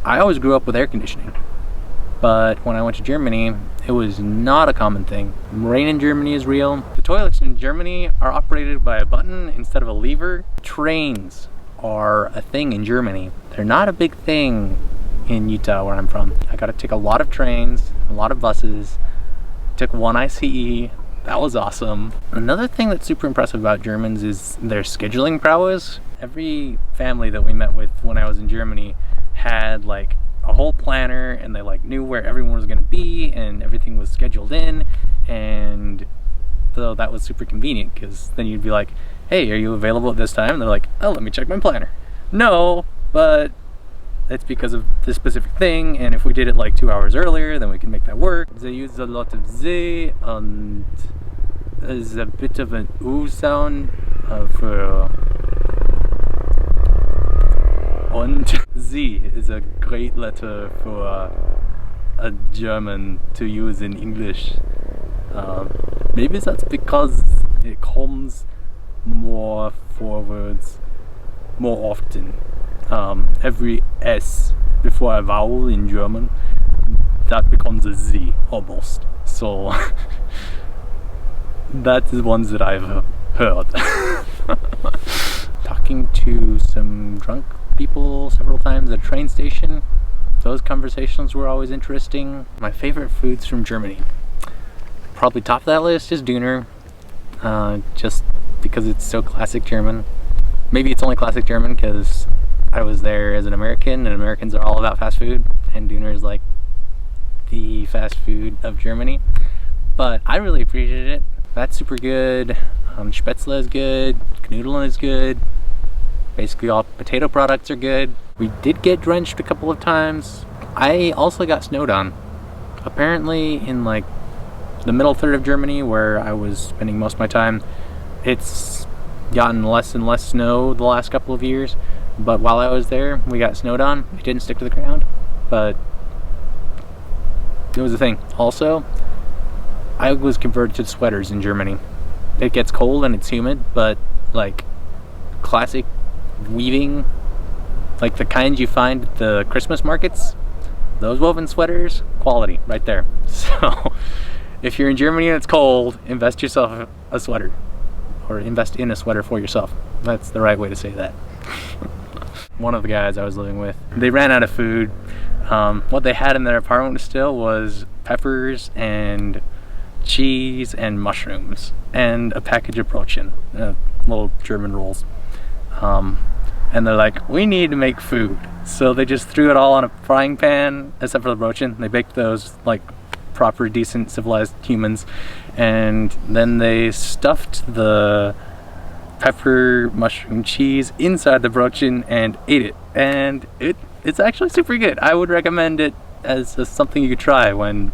I always grew up with air conditioning, but when I went to Germany, it was not a common thing. Rain in Germany is real. The toilets in Germany are operated by a button instead of a lever. Trains are a thing in Germany. They're not a big thing in Utah, where I'm from. I got to take a lot of trains, a lot of buses. Took one ICE. That was awesome. Another thing that's super impressive about Germans is their scheduling prowess. Every family that we met with when I was in Germany had like a whole planner, and they like knew where everyone was going to be, and everything was scheduled in. And so that was super convenient, because then you'd be like, hey, are you available at this time? And they're like, oh, let me check my planner. No, but it's because of this specific thing, and if we did it like 2 hours earlier, then we can make that work. They use a lot of Z, and there's a bit of an U sound for und. Z is a great letter for a German to use in English. Maybe that's because it comes more forwards more often. Every S before a vowel in German, that becomes a Z almost. So that's the ones that I've heard. Talking to some drunk people several times at a train station. Those conversations were always interesting. My favorite foods from Germany. Probably top of that list is Döner, just because it's so classic German. Maybe it's only classic German because I was there as an American, and Americans are all about fast food, and Döner is like the fast food of Germany. But I really appreciated it. That's super good. Spätzle is good. Knödeln is good. Basically all potato products are good. We did get drenched a couple of times. I also got snowed on. Apparently in like the middle third of Germany, where I was spending most of my time, it's gotten less and less snow the last couple of years. But while I was there, we got snowed on. It didn't stick to the ground, but it was a thing. Also, I was converted to sweaters in Germany. It gets cold and it's humid, but like classic weaving, like the kinds you find at the Christmas markets, those woven sweaters, quality right there. So if you're in Germany and it's cold, invest yourself a sweater, or invest in a sweater for yourself. That's the right way to say that. One of the guys I was living with, they ran out of food. What they had in their apartment still was peppers and cheese and mushrooms and a package of Brötchen, little German rolls. And they're like, we need to make food. So they just threw it all on a frying pan, except for the Brötchen. They baked those like proper, decent, civilized humans. And then they stuffed the pepper, mushroom, cheese inside the Brötchen and ate it. And it's actually super good. I would recommend it as something you could try when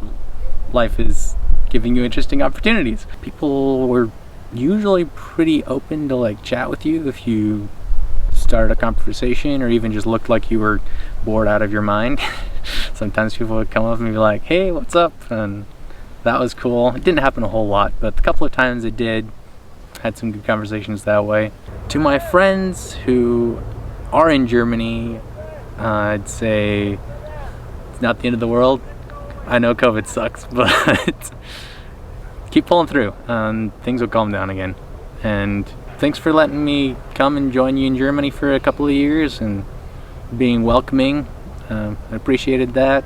life is giving you interesting opportunities. People were usually pretty open to like chat with you if you started a conversation, or even just looked like you were bored out of your mind. Sometimes people would come up and be like, hey, what's up? And that was cool. It didn't happen a whole lot, but a couple of times it did. Had some good conversations that way. To my friends who are in Germany, I'd say it's not the end of the world. I know COVID sucks, but keep pulling through and things will calm down again. And thanks for letting me come and join you in Germany for a couple of years and being welcoming. I appreciated that.